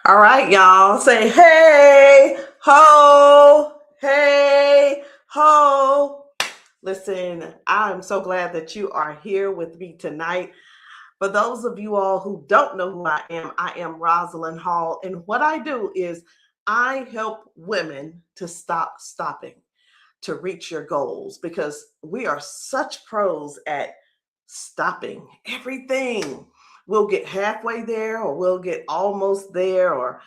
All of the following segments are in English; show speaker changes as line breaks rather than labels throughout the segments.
All right, y'all. Say hey ho, hey ho. Listen, I'm so glad that you are here with me tonight. For those of you all who don't know who I am Rosalind Hall, and what I do is I help women to stop stopping, to reach your goals, because we are such pros at stopping everything. We'll get halfway there, or we'll get almost there, or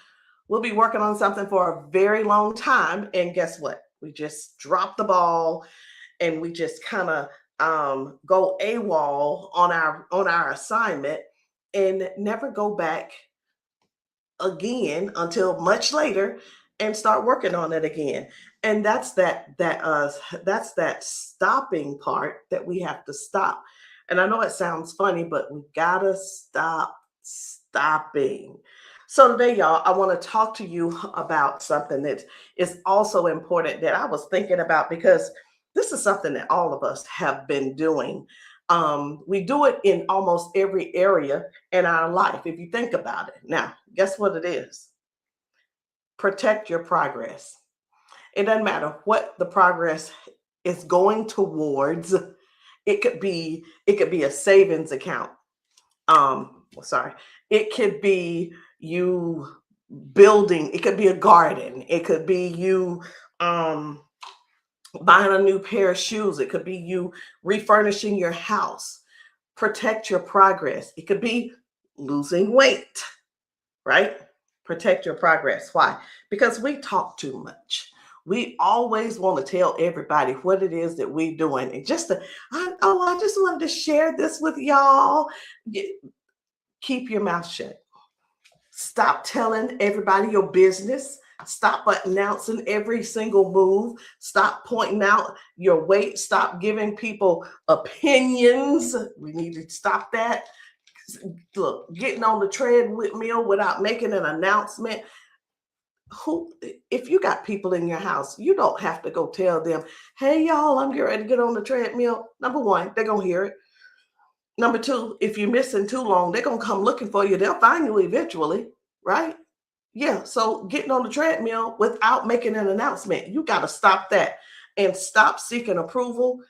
we'll be working on something for a very long time. And guess what? We just drop the ball and we just kind of go AWOL on our assignment and never go back again until much later and start working on it again. And that's that stopping part that we have to stop. And I know it sounds funny, but we gotta stop stopping. So today, y'all, I want to talk to you about something that is also important that I was thinking about, because this is something that all of us have been doing. We do it in almost every area in our life, if you think about it. Now, guess what it is? Protect your progress. It doesn't matter what the progress is going towards. It could be a savings account. Sorry. It could be you building, it could be a garden, it could be you um buying a new pair of shoes, it could be you refurnishing your house. Protect your progress. It could be losing weight, right? Protect your progress. Why? Because we talk too much. We always want to tell everybody what it is that we're doing. And I just wanted to share this with y'all. Keep your mouth shut. Stop telling everybody your business. Stop announcing every single move. Stop pointing out your weight. Stop giving people opinions. We need to stop that. Look, getting on the treadmill without making an announcement. Who, if you got people in your house, you don't have to go tell them, hey, y'all, I'm getting ready to get on the treadmill. Number one, they're going to hear it. Number two, if you're missing too long, they're going to come looking for you. They'll find you eventually, right? Yeah. So getting on the treadmill without making an announcement, you got to stop that and stop seeking approval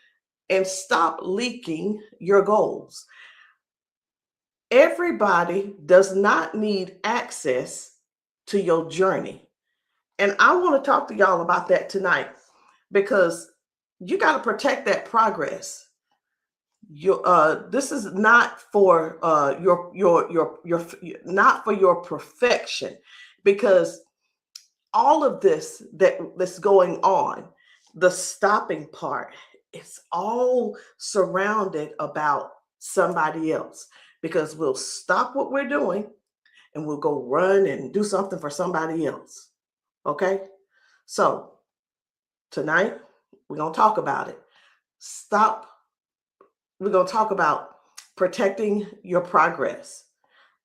and stop leaking your goals. Everybody does not need access to your journey. And I want to talk to y'all about that tonight, because you got to protect that progress. This is not for not for your perfection, because all of this that's going on, the stopping part, it's all surrounded about somebody else, because we'll stop what we're doing and we'll go run and do something for somebody else. Okay? So tonight we're going to talk about it. Stop. We're going to talk about protecting your progress,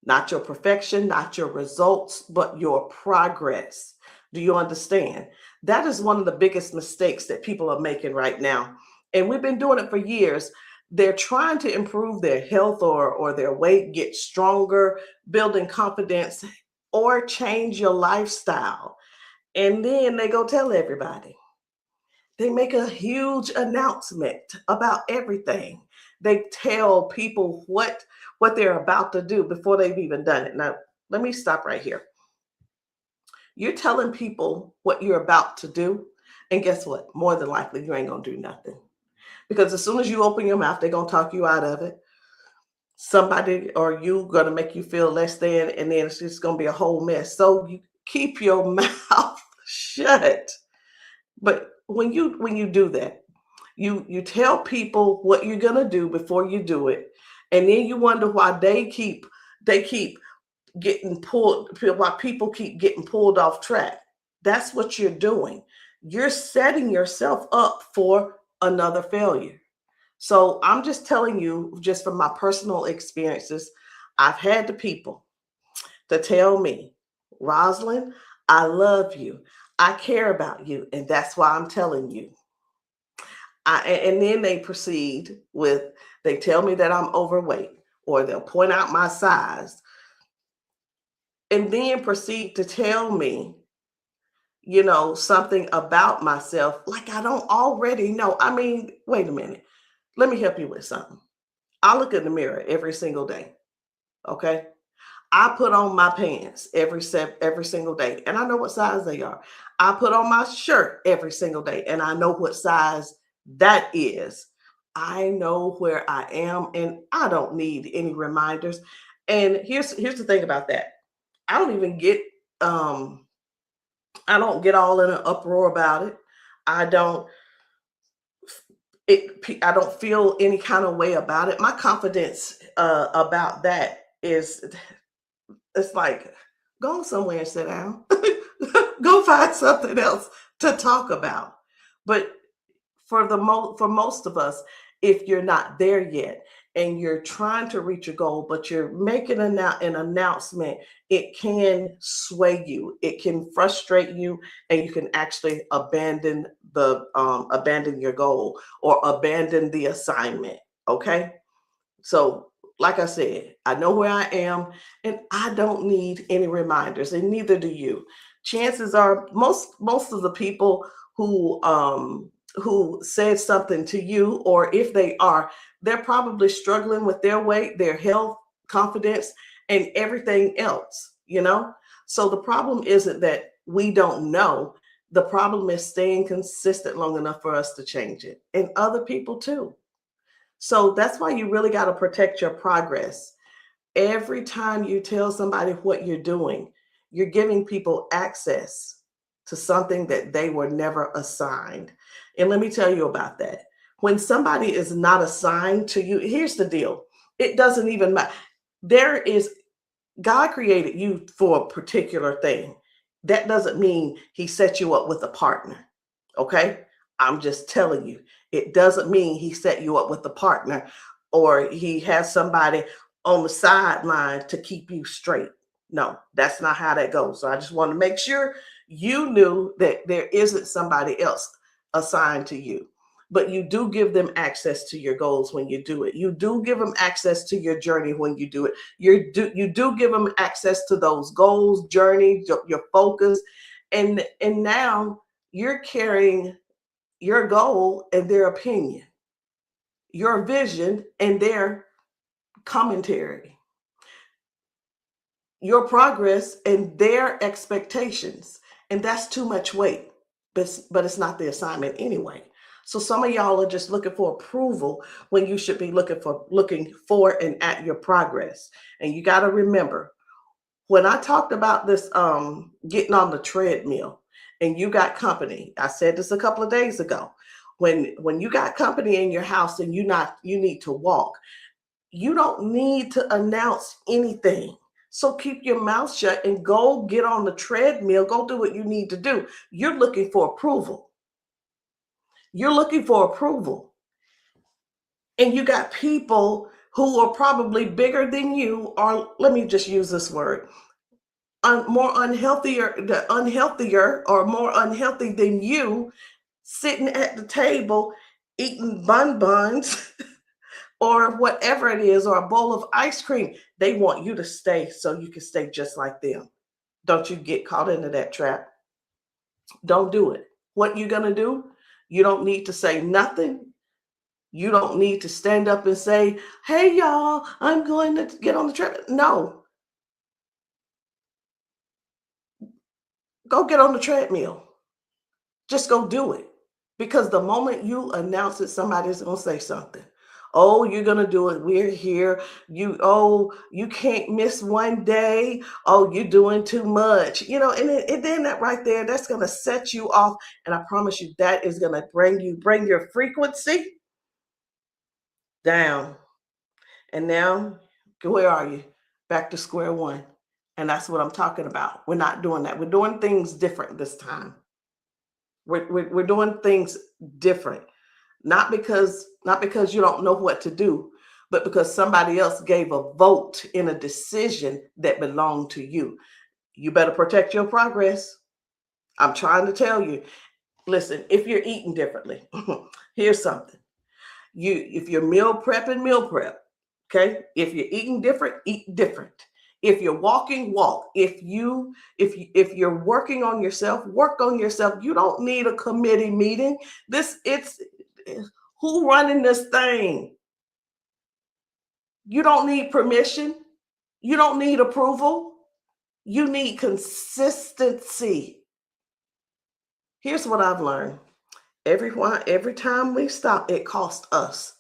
not your perfection, not your results, but your progress. Do you understand? That is one of the biggest mistakes that people are making right now. And we've been doing it for years. They're trying to improve their health, or their weight, get stronger, building confidence, or change your lifestyle. And then they go tell everybody. They make a huge announcement about everything. They tell people what they're about to do before they've even done it. Now, let me stop right here. You're telling people what you're about to do, and guess what? More than likely, you ain't gonna do nothing, because as soon as you open your mouth, they're gonna talk you out of it. Somebody or you gonna make you feel less than, and then it's just gonna be a whole mess. So you keep your mouth shut. But when you do that, you tell people what you're gonna do before you do it, and then you wonder why they keep getting pulled, why people keep getting pulled off track. That's what you're doing. You're setting yourself up for another failure. So I'm just telling you, just from my personal experiences, I've had the people to tell me, Rosalind, I love you. I care about you. And that's why I'm telling you. And then they proceed with, they tell me that I'm overweight, or they'll point out my size. and then proceed to tell me, something about myself like I don't already know. I mean, wait a minute. Let me help you with something. I look in the mirror every single day. Okay. I put on my pants every single day, and I know what size they are. I put on my shirt every single day, and I know what size that is. I know where I am, and I don't need any reminders. And here's the thing about that. I don't even get um I don't get all in an uproar about it. I don't I don't feel any kind of way about it. My confidence about that is, it's like, go somewhere and sit down. Go find something else to talk about. But for most of us, if you're not there yet and you're trying to reach a goal, but you're making an announcement, it can sway you, it can frustrate you, and you can actually abandon your goal or abandon the assignment. Okay. So, like I said, I know where I am, and I don't need any reminders, and neither do you. Chances are, most of the people who said something to you, or if they are, they're probably struggling with their weight, their health, confidence, and everything else. So the problem isn't that we don't know. The problem is staying consistent long enough for us to change it, and other people too. So that's why you really got to protect your progress. Every time you tell somebody what you're doing, you're giving people access to something that they were never assigned. And let me tell you about that. When somebody is not assigned to you, here's the deal. It doesn't even matter. There is God created you for a particular thing. That doesn't mean he set you up with a partner. Okay. I'm just telling you, it doesn't mean he set you up with a partner or he has somebody on the sideline to keep you straight. No, that's not how that goes. So I just want to make sure you knew that there isn't somebody else assigned to you. But you do give them access to your goals when you do it. You do give them access to your journey when you do it. You do give them access to those goals, journey, your focus, and now you're carrying your goal and their opinion, your vision and their commentary, your progress and their expectations. And that's too much weight, but it's not the assignment anyway. So some of y'all are just looking for approval when you should be looking for and at your progress. And you got to remember, when I talked about this getting on the treadmill and you got company, I said this a couple of days ago. When you got company in your house and you need to walk, you don't need to announce anything. So keep your mouth shut and go get on the treadmill, go do what you need to do. You're looking for approval. You're looking for approval. And you got people who are probably bigger than you, or let me just use this word, more unhealthier or more unhealthy than you, sitting at the table eating buns or whatever it is, or a bowl of ice cream. They want you to stay so you can stay just like them. Don't you get caught into that trap. Don't do it. What you gonna do? You don't need to say nothing. You don't need to stand up and say, hey y'all, I'm going to get on the trap. No, go get on the treadmill. Just go do it. Because the moment you announce it, somebody's going to say something. Oh, you're going to do it. We're here. You can't miss one day. Oh, you're doing too much. And then that right there, that's going to set you off. And I promise you, that is going to bring your frequency down. And now, where are you? Back to square one. And that's what I'm talking about. We're not doing that. We're doing things different this time. We're doing things different, not because you don't know what to do, but because somebody else gave a vote in a decision that belonged to you. You better protect your progress. I'm trying to tell you. Listen, if you're eating differently, here's something. If you're meal prep, okay? If you're eating different, eat different. If you're walking, walk. If you're working on yourself, work on yourself. You don't need a committee meeting. It's who running this thing? You don't need permission. You don't need approval. You need consistency. Here's what I've learned. Every time we stop, it costs us.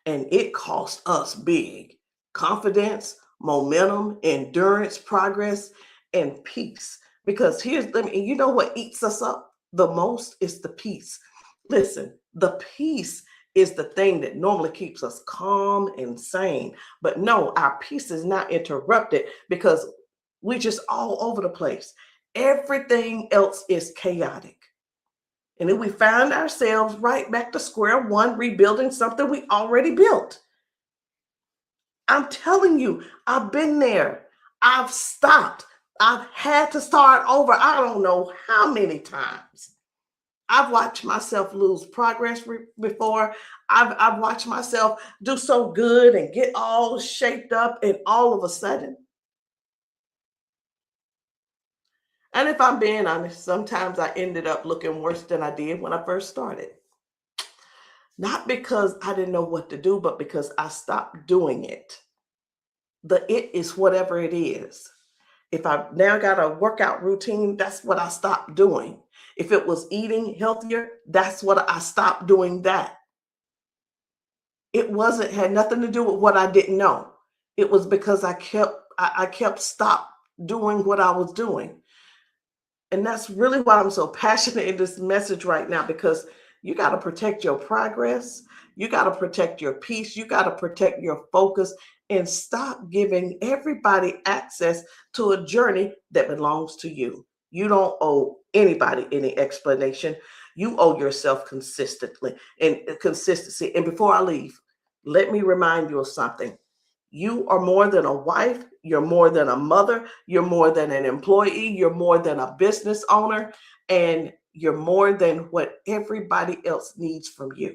And it costs us big. Confidence, momentum, endurance, progress, and peace. Because you know what eats us up the most is the peace. Listen, the peace is the thing that normally keeps us calm and sane. But no, our peace is not interrupted because we're just all over the place. Everything else is chaotic. And then we find ourselves right back to square one, rebuilding something we already built. I'm telling you, I've been there. I've stopped. I've had to start over. I don't know how many times. I've watched myself lose progress before. I've watched myself do so good and get all shaped up, and all of a sudden, and if I'm being honest, sometimes I ended up looking worse than I did when I first started. Not because I didn't know what to do, but because I stopped doing it. The it is whatever it is. If I've now got a workout routine, that's what I stopped doing. If it was eating healthier, that's what I stopped doing that. It wasn't had nothing to do with what I didn't know. It was because I kept stop doing what I was doing. And that's really why I'm so passionate in this message right now, because you got to protect your progress. You got to protect your peace. You got to protect your focus and stop giving everybody access to a journey that belongs to you. You don't owe anybody any explanation. You owe yourself consistently and consistency. And before I leave, let me remind you of something. You are more than a wife. You're more than a mother. You're more than an employee. You're more than a business owner. And you're more than what everybody else needs from you.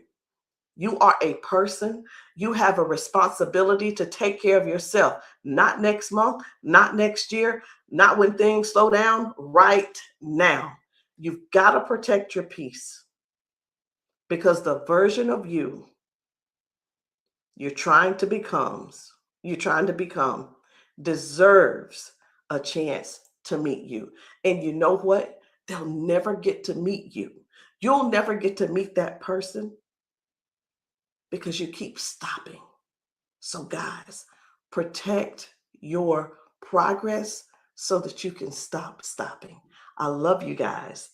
You are a person. You have a responsibility to take care of yourself. Not next month, not next year, not when things slow down, right now. You've got to protect your peace because the version of you you're trying to become, you're trying to become, deserves a chance to meet you. And you know what? They'll never get to meet you. You'll never get to meet that person because you keep stopping. So, guys, protect your progress so that you can stop stopping. I love you guys.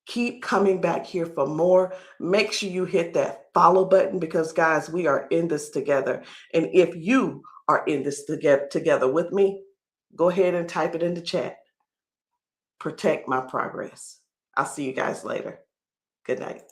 Keep coming back here for more. Make sure you hit that follow button because, guys, we are in this together. And if you are in this together with me, go ahead and type it in the chat. Protect my progress. I'll see you guys later. Good night.